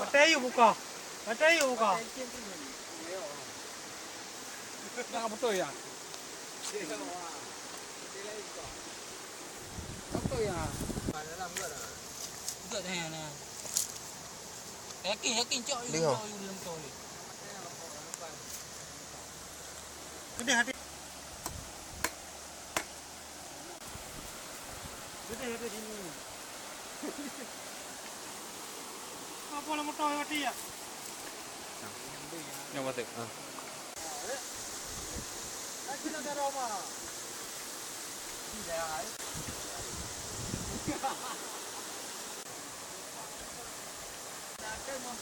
Matayo buka. Matayo buka. Nak betul ya? Betul ya? Dalam ke dah? Betul dah ni. Yakin cok you dalam betul ni. Gede hati. Gede hati sini. Apa lah motor hati ya? Yang betul. Lagi nak darah apa? Tidak ay. Nak ke mau?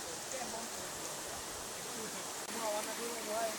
Mau warna dulu, boy.